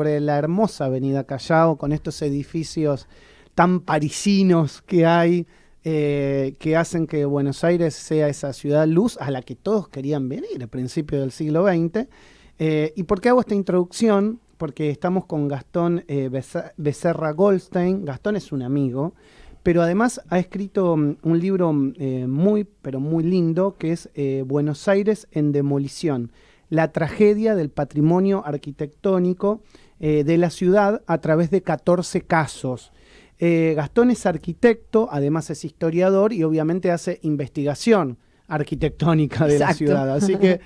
sobre la hermosa Avenida Callao, con estos edificios tan parisinos que hay, que hacen que Buenos Aires sea esa ciudad luz a la que todos querían venir a principios del siglo XX. ¿Y por qué hago esta introducción? Porque estamos con Gastón Becerra Goldstein. Gastón es un amigo, pero además ha escrito un libro muy, pero muy lindo, que es Buenos Aires en demolición, la tragedia del patrimonio arquitectónico de la ciudad a través de 14 casos. Gastón es arquitecto, además es historiador y obviamente hace investigación arquitectónica de la ciudad. Así que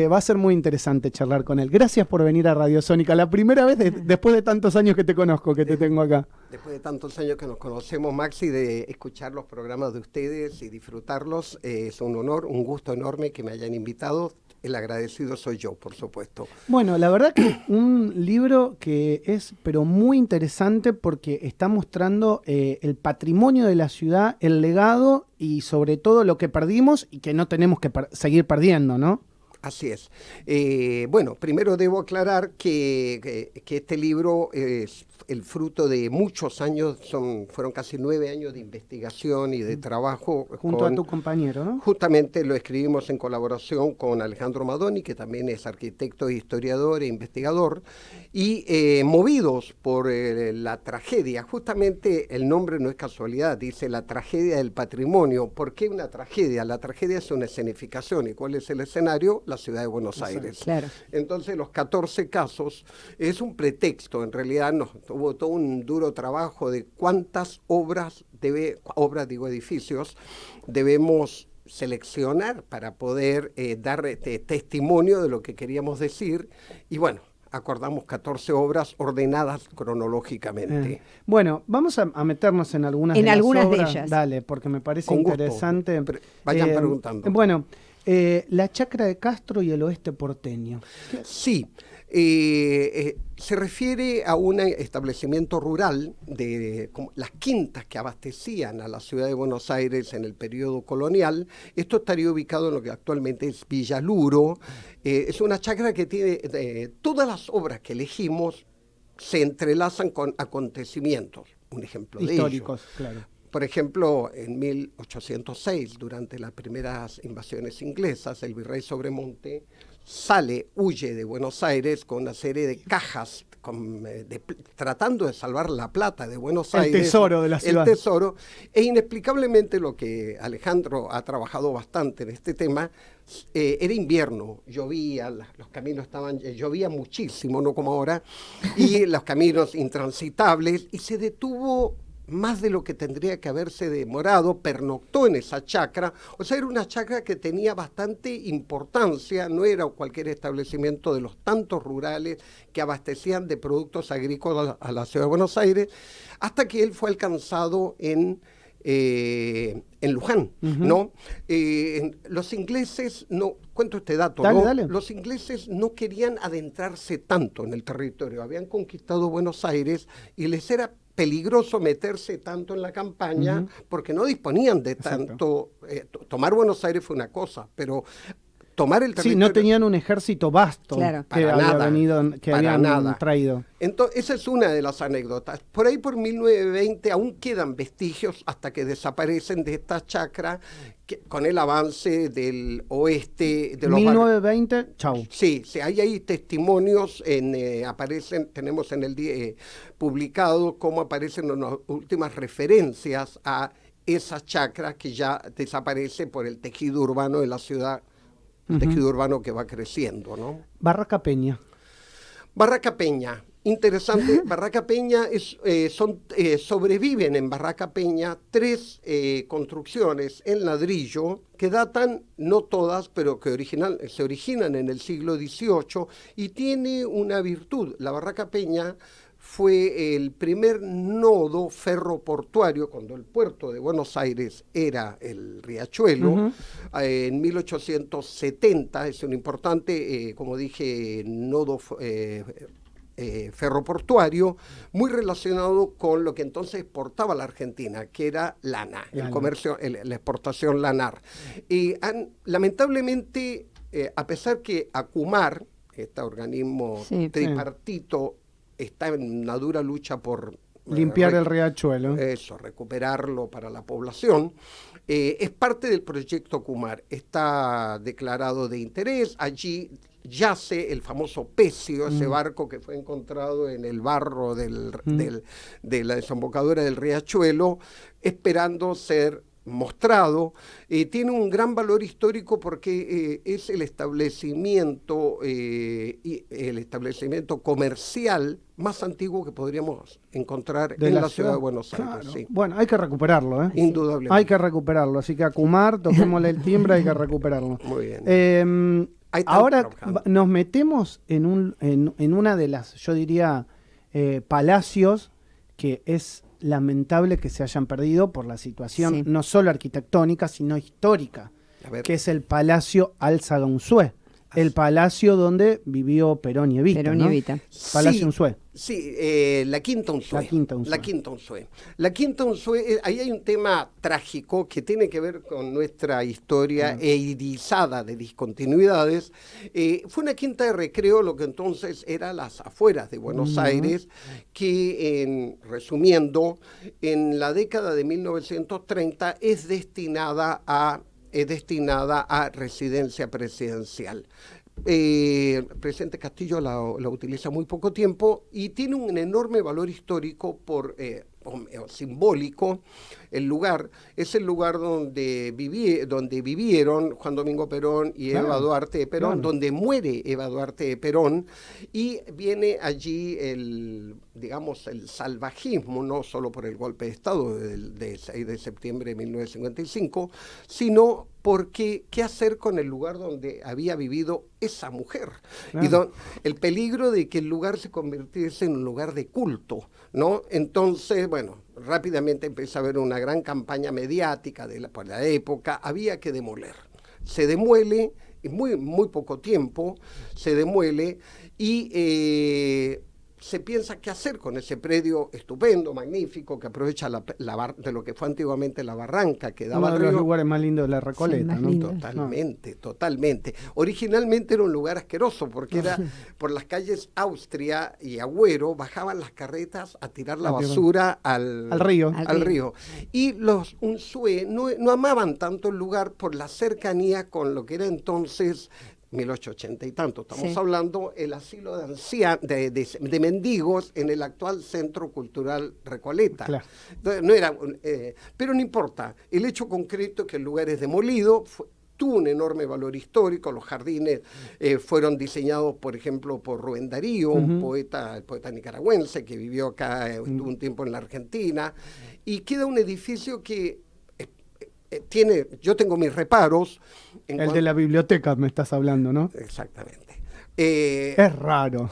va a ser muy interesante charlar con él. Gracias por venir a Radio Sónica. La primera vez después de tantos años que te conozco, que te tengo acá. Después de tantos años que nos conocemos, Maxi, de escuchar los programas de ustedes y disfrutarlos, es un honor, un gusto enorme que me hayan invitado. El agradecido soy yo, por supuesto. Bueno, la verdad que un libro que es pero muy interesante porque está mostrando el patrimonio de la ciudad, el legado y sobre todo lo que perdimos y que no tenemos que seguir perdiendo, ¿no? Así es. Bueno, primero debo aclarar que este libro es el fruto de muchos años, fueron casi 9 años de investigación y de trabajo. Junto a tu compañero, ¿no? Justamente lo escribimos en colaboración con Alejandro Madoni, que también es arquitecto, historiador e investigador, y movidos por la tragedia. Justamente el nombre no es casualidad, dice la tragedia del patrimonio. ¿Por qué una tragedia? La tragedia es una escenificación. ¿Y cuál es el escenario? La ciudad de Buenos Aires. Claro. Entonces los 14 casos es un pretexto, en realidad hubo todo un duro trabajo de cuántas edificios debemos seleccionar para poder dar testimonio de lo que queríamos decir, y bueno, acordamos 14 obras ordenadas cronológicamente. Bueno, vamos a meternos en algunas de obras. De ellas. Dale, porque me parece Con interesante. Vayan preguntando. Bueno, la Chacra de Castro y el oeste porteño. Sí, se refiere a un establecimiento rural de como las quintas que abastecían a la ciudad de Buenos Aires en el periodo colonial. Esto estaría ubicado en lo que actualmente es Villaluro. Es una chacra que tiene todas las obras que elegimos se entrelazan con acontecimientos. Un ejemplo históricos, de ello. Claro. Por ejemplo, en 1806, durante las primeras invasiones inglesas, el virrey Sobremonte huye de Buenos Aires con una serie de cajas tratando de salvar la plata de Buenos Aires. El tesoro de la ciudad. El tesoro. E inexplicablemente, lo que Alejandro ha trabajado bastante en este tema, era invierno, llovía, los caminos llovía muchísimo, no como ahora, y los caminos intransitables, y se detuvo más de lo que tendría que haberse demorado, pernoctó en esa chacra. O sea, era una chacra que tenía bastante importancia, no era cualquier establecimiento de los tantos rurales que abastecían de productos agrícolas a la ciudad de Buenos Aires, hasta que él fue alcanzado en Luján, ¿no? Los ingleses, cuento este dato, dale. Los ingleses no querían adentrarse tanto en el territorio, habían conquistado Buenos Aires y les era peligroso meterse tanto en la campaña porque no disponían de tanto. Tomar Buenos Aires fue una cosa, pero tomar el territorio... Sí, no tenían un ejército vasto que habían traído. Entonces, esa es una de las anécdotas. Por ahí, por 1920, aún quedan vestigios hasta que desaparecen de esta chacra con el avance del oeste. De los 1920, chau. Sí, hay testimonios, tenemos en el publicado cómo aparecen las últimas referencias a esa chacra que ya desaparece por el tejido urbano de la ciudad. Tejido urbano que va creciendo, ¿no? Barraca Peña. Barraca Peña, interesante. Barraca Peña sobreviven en Barraca Peña 3 construcciones en ladrillo que datan, no todas, pero que se originan en el siglo XVIII y tiene una virtud. La Barraca Peña fue el primer nodo ferroportuario cuando el puerto de Buenos Aires era el Riachuelo. En 1870 es un importante, como dije, nodo ferroportuario muy relacionado con lo que entonces exportaba la Argentina, que era lana, el comercio, la exportación lanar. Lamentablemente, a pesar que ACUMAR, este organismo tripartito, está en una dura lucha por limpiar el riachuelo. Eso, recuperarlo para la población. Es parte del proyecto Kumar, está declarado de interés, allí yace el famoso Pecio, ese barco que fue encontrado en el barro de la desembocadura del riachuelo, esperando ser mostrado. Tiene un gran valor histórico porque es el establecimiento comercial más antiguo que podríamos encontrar en la ciudad de Buenos Aires. Claro. Sí. Bueno, hay que recuperarlo, ¿eh? Indudablemente. Hay que recuperarlo, así que a Kumar, toquémosle el timbre, hay que recuperarlo. Muy bien. Ahora nos metemos en una de las, yo diría, palacios que es lamentable que se hayan perdido por la situación no solo arquitectónica, sino histórica, que es el Palacio Alza Unzué, el palacio donde vivió Perón y Evita. Perón y Evita. Palacio Unzué. Sí, la Quinta Unzué. La Quinta Unzué, ahí hay un tema trágico que tiene que ver con nuestra historia irisada de discontinuidades. Fue una quinta de recreo, lo que entonces era las afueras de Buenos Aires, que, resumiendo, en la década de 1930 es destinada a residencia presidencial. El presidente Castillo la utiliza muy poco tiempo y tiene un enorme valor histórico simbólico. El lugar es el lugar donde vivieron Juan Domingo Perón y Eva Duarte de Perón, donde muere Eva Duarte de Perón, y viene allí el salvajismo, no solo por el golpe de Estado del 6 de septiembre de 1955, sino porque qué hacer con el lugar donde había vivido esa mujer. Y el peligro de que el lugar se convirtiese en un lugar de culto, ¿no? Entonces, bueno, rápidamente empieza a haber una gran campaña mediática por la época, había que demoler. Se demuele, en muy poco tiempo, se demuele y se piensa qué hacer con ese predio estupendo, magnífico, que aprovecha de lo que fue antiguamente la barranca que daba uno de los lugares más lindos de la Recoleta, sí, ¿no? Totalmente. Originalmente era un lugar asqueroso porque era por las calles Austria y Agüero, bajaban las carretas a tirar la basura al río. Y los Unzué no amaban tanto el lugar por la cercanía con lo que era entonces 1880 y tanto, estamos hablando el asilo de mendigos en el actual Centro Cultural Recoleta. Claro. Entonces, pero no importa, el hecho concreto que el lugar es demolido, tuvo un enorme valor histórico. Los jardines fueron diseñados, por ejemplo, por Rubén Darío, el poeta nicaragüense que vivió acá, estuvo un tiempo en la Argentina, y queda un edificio que yo tengo mis reparos. De la biblioteca me estás hablando, ¿no? Exactamente. Es raro.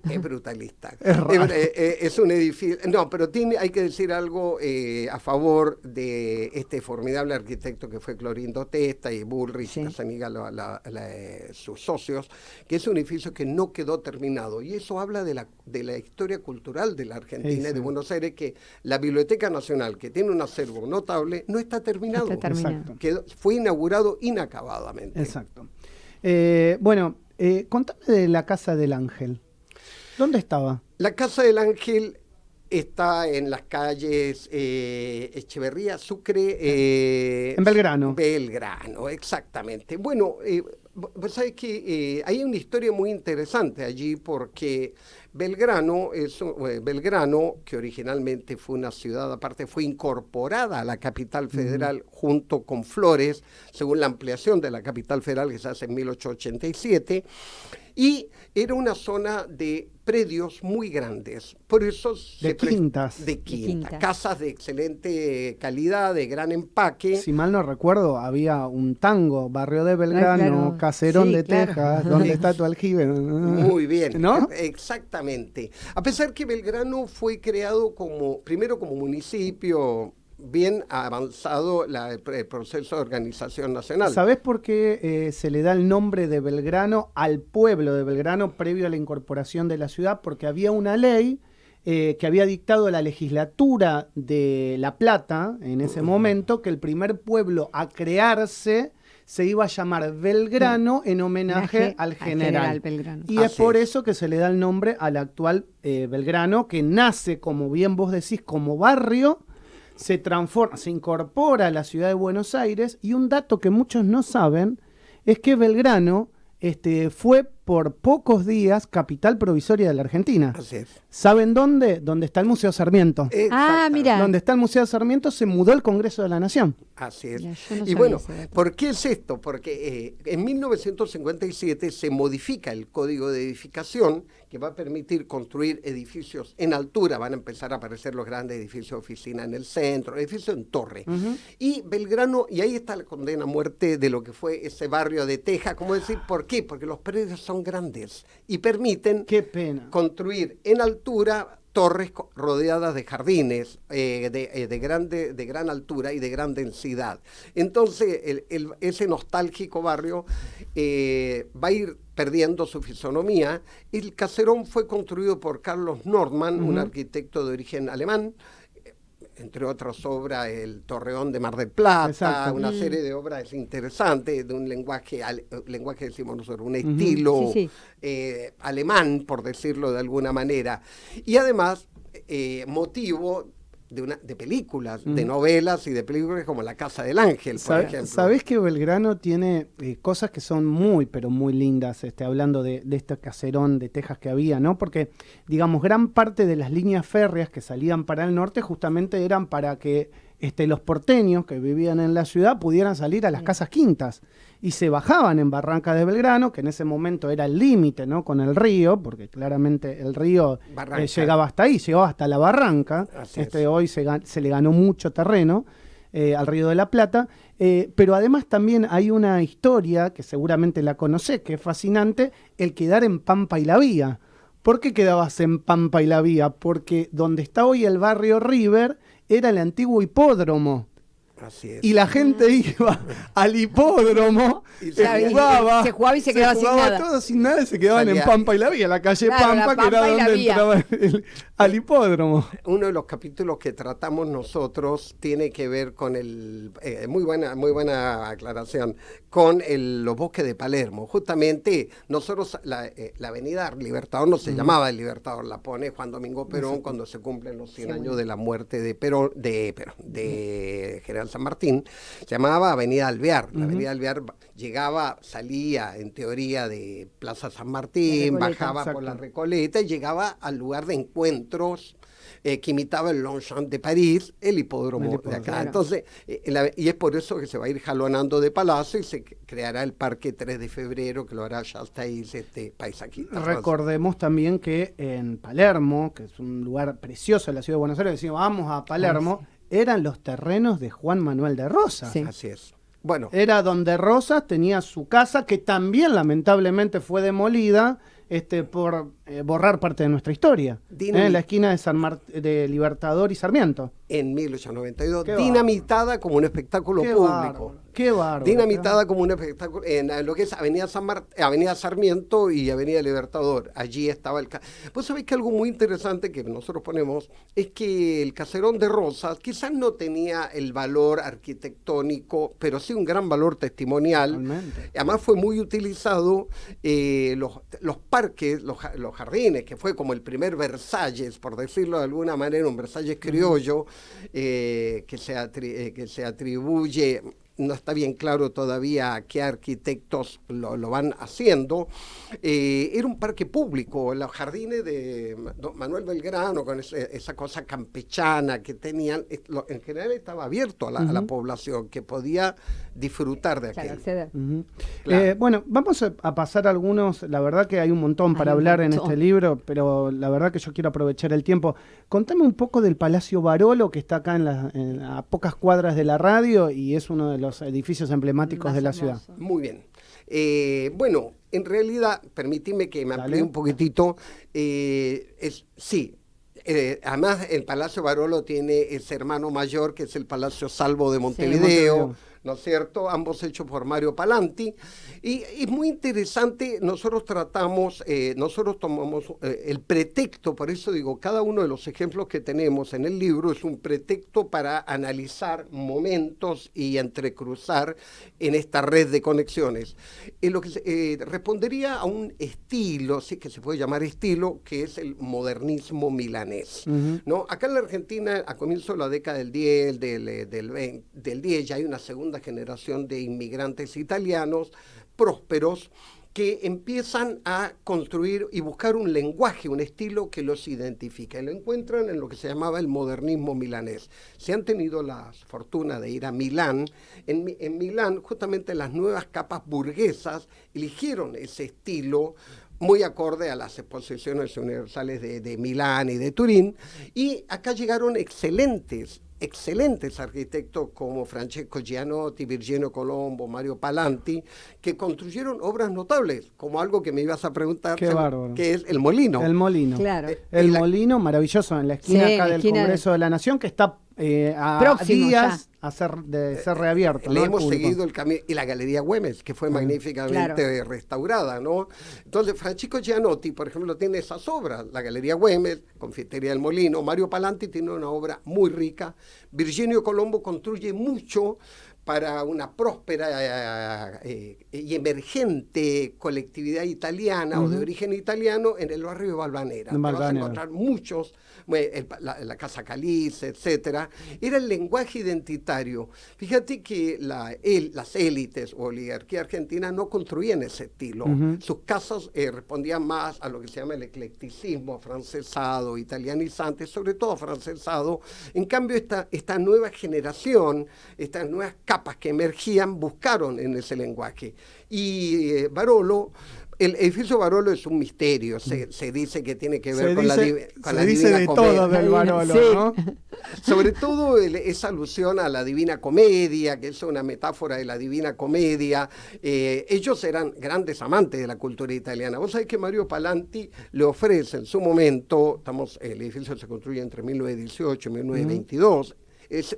Es brutalista. Es raro. Es un edificio. No, pero hay que decir algo a favor de este formidable arquitecto que fue Clorindo Testa y Bullrich, Casaniga, sus socios, que es un edificio que no quedó terminado. Y eso habla de la historia cultural de la Argentina y de Buenos Aires, que la Biblioteca Nacional, que tiene un acervo notable, no está terminado. Exacto. Fue inaugurado inacabadamente. Exacto. Contame de la Casa del Ángel. ¿Dónde estaba? La Casa del Ángel está en las calles Echeverría, Sucre. En Belgrano. Belgrano, exactamente. Bueno, pues sabes que hay una historia muy interesante allí porque Belgrano, que originalmente fue una ciudad aparte, fue incorporada a la capital federal junto con Flores, según la ampliación de la capital federal que se hace en 1887, y era una zona de predios muy grandes, por eso de quintas, casas de excelente calidad, de gran empaque. Si mal no recuerdo, había un tango, Barrio de Belgrano, Caserón de Texas, donde está tu aljibe. Muy bien, ¿no? Exactamente. A pesar que Belgrano fue creado primero como municipio, bien avanzado el proceso de organización nacional. ¿Sabés por qué se le da el nombre de Belgrano al pueblo de Belgrano previo a la incorporación de la ciudad? Porque había una ley que había dictado la legislatura de La Plata en ese momento, que el primer pueblo a crearse se iba a llamar Belgrano en homenaje al general Belgrano. Y es por eso que se le da el nombre al actual Belgrano, que nace, como bien vos decís, como barrio, se transforma, se incorpora a la ciudad de Buenos Aires, y un dato que muchos no saben es que Belgrano fue por pocos días capital provisoria de la Argentina. Así es. ¿Saben dónde? Donde está el Museo Sarmiento. Mira. Donde está el Museo Sarmiento se mudó el Congreso de la Nación. Así es. Ya, yo no Y sabía bueno, ese dato. ¿por qué es esto? Porque en 1957 se modifica el Código de Edificación, que va a permitir construir edificios en altura. Van a empezar a aparecer los grandes edificios de oficina en el centro, edificios en torre. Y Belgrano, y ahí está la condena a muerte de lo que fue ese barrio de Teja. ¿Cómo decir? ¿Por qué? Porque los predios son grandes y permiten Qué pena. construir en altura torres rodeadas de jardines de gran altura y de gran densidad. Entonces, ese nostálgico barrio va a ir perdiendo su fisonomía. El caserón fue construido por Carlos Nordmann, un arquitecto de origen alemán, entre otras obras, el Torreón de Mar del Plata, Exacto. una serie de obras interesantes, de un lenguaje decimos nosotros, un estilo alemán, por decirlo de alguna manera. Y además, motivo de películas, de novelas y de películas como La Casa del Ángel, por ejemplo. ¿Sabés que Belgrano tiene cosas que son muy, pero muy lindas, hablando de este caserón de Texas que había, ¿no? Porque, digamos, gran parte de las líneas férreas que salían para el norte justamente eran para que los porteños que vivían en la ciudad pudieran salir a las casas quintas, y se bajaban en Barranca de Belgrano, que en ese momento era el límite, ¿no?, con el río, porque claramente el río llegaba hasta ahí, llegaba hasta la barranca. Hoy se le ganó mucho terreno al Río de la Plata, pero además también hay una historia que seguramente la conocés, que es fascinante, el quedar en Pampa y la Vía. ¿Por qué quedabas en Pampa y la Vía? Porque donde está hoy el barrio River era el antiguo hipódromo. Así es. Y la gente iba al hipódromo, se jugaba y se quedaba sin nada. Todo sin nada, y se quedaban en Pampa y la Vía, la calle Pampa, que era donde entraba al hipódromo. Uno de los capítulos que tratamos nosotros tiene que ver con muy buena aclaración, con los bosques de Palermo. Justamente nosotros, la avenida Libertador no se llamaba el Libertador, la pone Juan Domingo Perón cuando se cumplen los 100 años de la muerte de General San Martín. Se llamaba Avenida Alvear. La Avenida Alvear salía en teoría de Plaza San Martín, bajaba por la Recoleta y llegaba al lugar de encuentros que imitaba el Longchamp de París, el hipódromo de acá. Claro. Entonces, y es por eso que se va a ir jalonando de palacio y se creará el Parque 3 de Febrero, que lo hará ya hasta ahí paisaquista. Recordemos también que en Palermo, que es un lugar precioso de la ciudad de Buenos Aires, decimos, vamos a Palermo, eran los terrenos de Juan Manuel de Rosas. Sí. Así es. Bueno, Era donde Rosas tenía su casa, que también lamentablemente fue demolida por borrar parte de nuestra historia. En la esquina de Libertador y Sarmiento. en 1892, Qué dinamitada como un espectáculo Qué público. bárbaro, qué bárbaro. Dinamitada como un espectáculo en lo que es Avenida Sarmiento y Avenida Libertador. Allí estaba Pues sabéis que algo muy interesante que nosotros ponemos es que el caserón de Rosas quizás no tenía el valor arquitectónico, pero sí un gran valor testimonial. Realmente. Además fue muy utilizado los parques, los jardines, que fue como el primer Versalles, por decirlo de alguna manera, un Versalles criollo, que se atribuye, no está bien claro todavía a qué arquitectos lo van haciendo. Era un parque público, los jardines de Manuel Belgrano, con esa cosa campechana que tenían, en general estaba abierto a la población, que podía disfrutar de aquello. Acceder. Claro. Bueno, vamos a pasar algunos, la verdad que hay un montón para hablar en este libro, pero la verdad que yo quiero aprovechar el tiempo. Contame un poco del Palacio Barolo, que está acá a pocas cuadras de la radio y es uno de los edificios emblemáticos de la ciudad. Muy bien. Bueno, en realidad, permíteme que me amplíe un poquitito. Además, el Palacio Barolo tiene ese hermano mayor, que es el Palacio Salvo de Montevideo. ¿no es cierto? Ambos hechos por Mario Palanti. Y es muy interesante, nosotros tomamos el pretexto, por eso digo, cada uno de los ejemplos que tenemos en el libro es un pretexto para analizar momentos y entrecruzar en esta red de conexiones. Lo que respondería a un estilo, sí que se puede llamar estilo, que es el modernismo milanés, ¿no? Acá en la Argentina, a comienzo de la década del 10, del 10, ya hay una segunda generación de inmigrantes italianos prósperos que empiezan a construir y buscar un lenguaje, un estilo que los identifica. Y lo encuentran en lo que se llamaba el modernismo milanés. Si han tenido la fortuna de ir a Milán, en Milán justamente las nuevas capas burguesas eligieron ese estilo muy acorde a las exposiciones universales de Milán y de Turín, y acá llegaron excelentes arquitectos como Francesco Gianotti, Virginio Colombo, Mario Palanti, que construyeron obras notables, como algo que me ibas a preguntar, que es el Molino. El Molino. Claro. El Molino, maravilloso, en la esquina acá del Congreso de la Nación, que está a días de ser reabierto. Le ¿no? hemos seguido el camino. Y la Galería Güemes, que fue magníficamente restaurada, ¿no? Entonces, Francesco Gianotti, por ejemplo, tiene esas obras. La Galería Güemes, Confitería del Molino. Mario Palanti tiene una obra muy rica. Virginio Colombo construye mucho para una próspera y emergente colectividad italiana o de origen italiano en el barrio de Valvanera. Vas a encontrar muchos, la Casa Calice, etcétera. Era el lenguaje identitario. Fíjate que las élites o oligarquía argentina no construían ese estilo. Sus casas respondían más a lo que se llama el eclecticismo afrancesado, italianizante, sobre todo afrancesado. En cambio, esta nueva generación, estas nuevas capas que emergían, buscaron en ese lenguaje. Y Barolo, el edificio Barolo es un misterio, se dice que tiene que ver con la Divina Comedia. Se dice de todo del Barolo, sí, ¿no? Sobre todo esa alusión a la Divina Comedia, que es una metáfora de la Divina Comedia. Ellos eran grandes amantes de la cultura italiana. Vos sabés que Mario Palanti le ofrece en su momento, el edificio se construye entre 1918 y 1922,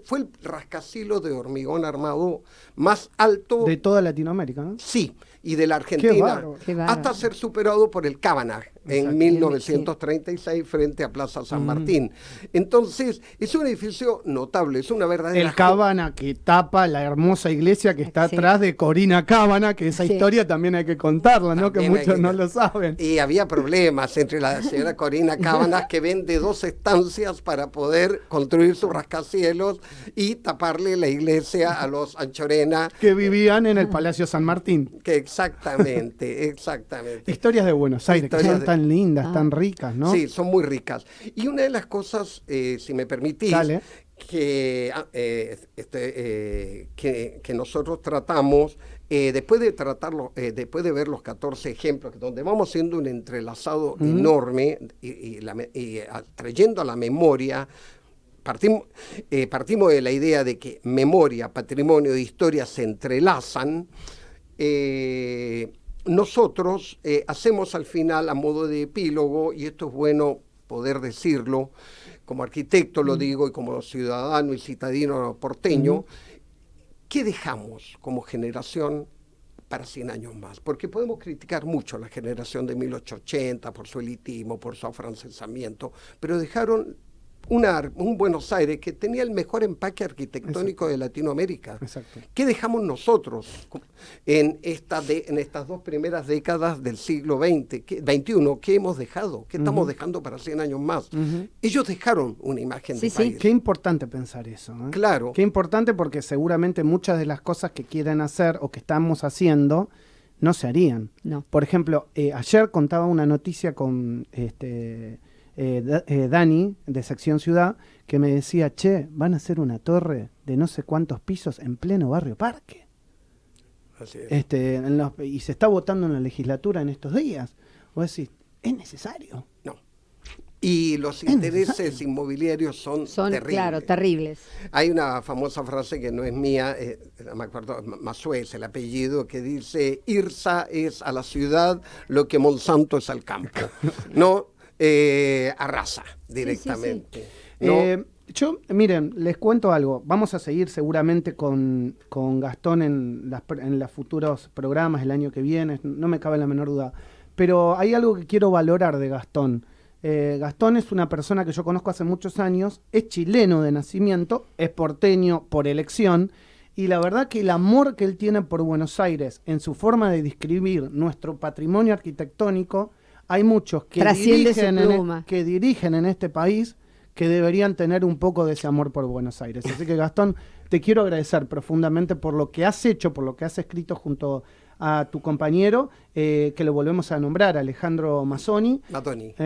fue el rascacielos de hormigón armado más alto de toda Latinoamérica, ¿no? Sí, y de la Argentina, hasta ser superado por el Cavanagh en 1936 frente a Plaza San Martín. Entonces, es un edificio notable, es una verdadera... El Cavanagh que tapa la hermosa iglesia que está atrás de Corina Cavanagh, que esa historia también hay que contarla, ¿no? Que muchos no lo saben. Y había problemas entre la señora Corina Cavanagh, que vende 2 estancias para poder construir su rascacielos y taparle la iglesia a los Anchorena. Que vivían en el Palacio San Martín. Exactamente. Historias de Buenos Aires, que son tan lindas, tan ricas, ¿no? Sí, son muy ricas. Y una de las cosas, si me permitís, que nosotros tratamos, después de ver los 14 ejemplos, donde vamos haciendo un entrelazado enorme y trayendo a la memoria, partimos de la idea de que memoria, patrimonio e historia se entrelazan. Nosotros hacemos al final, a modo de epílogo, y esto es bueno poder decirlo, como arquitecto lo digo y como ciudadano y citadino porteño, ¿qué dejamos como generación para 100 años más? Porque podemos criticar mucho a la generación de 1880 por su elitismo, por su afrancesamiento, pero dejaron un Buenos Aires que tenía el mejor empaque arquitectónico de Latinoamérica. ¿Qué dejamos nosotros en estas 2 primeras décadas del siglo XXI? ¿Qué hemos dejado? ¿Qué estamos dejando para 100 años más? Ellos dejaron una imagen de país. Qué importante pensar eso, ¿eh? Claro. Qué importante, porque seguramente muchas de las cosas que quieren hacer o que estamos haciendo no se harían. No. Por ejemplo, ayer contaba una noticia con Dani, de Sección Ciudad, que me decía, van a hacer una torre de no sé cuántos pisos en pleno barrio Parque. Así es. Y se está votando en la legislatura en estos días. Vos decís, ¿es necesario? No. Y los intereses inmobiliarios son terribles. Claro, terribles. Hay una famosa frase que no es mía, no me acuerdo, Massué es el apellido, que dice, IRSA es a la ciudad lo que Monsanto es al campo. No, arrasa directamente. No. Miren, les cuento algo. Vamos a seguir seguramente con Gastón en los futuros programas el año que viene, no me cabe la menor duda. Pero hay algo que quiero valorar de Gastón. Gastón es una persona que yo conozco hace muchos años, es chileno de nacimiento, es porteño por elección, y la verdad que el amor que él tiene por Buenos Aires en su forma de describir nuestro patrimonio arquitectónico, hay muchos que dirigen en este país que deberían tener un poco de ese amor por Buenos Aires. Así que Gastón, te quiero agradecer profundamente por lo que has hecho, por lo que has escrito junto a tu compañero, que lo volvemos a nombrar, Alejandro Mazzoni.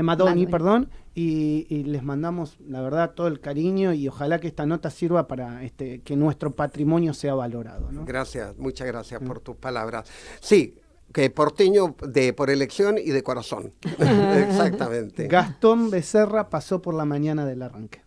Madoni, perdón, y les mandamos, la verdad, todo el cariño y ojalá que esta nota sirva para que nuestro patrimonio sea valorado, ¿no? Gracias, muchas gracias por tus palabras. Sí, que porteño por elección y de corazón. Exactamente. Gastón Becerra pasó por la mañana del arranque.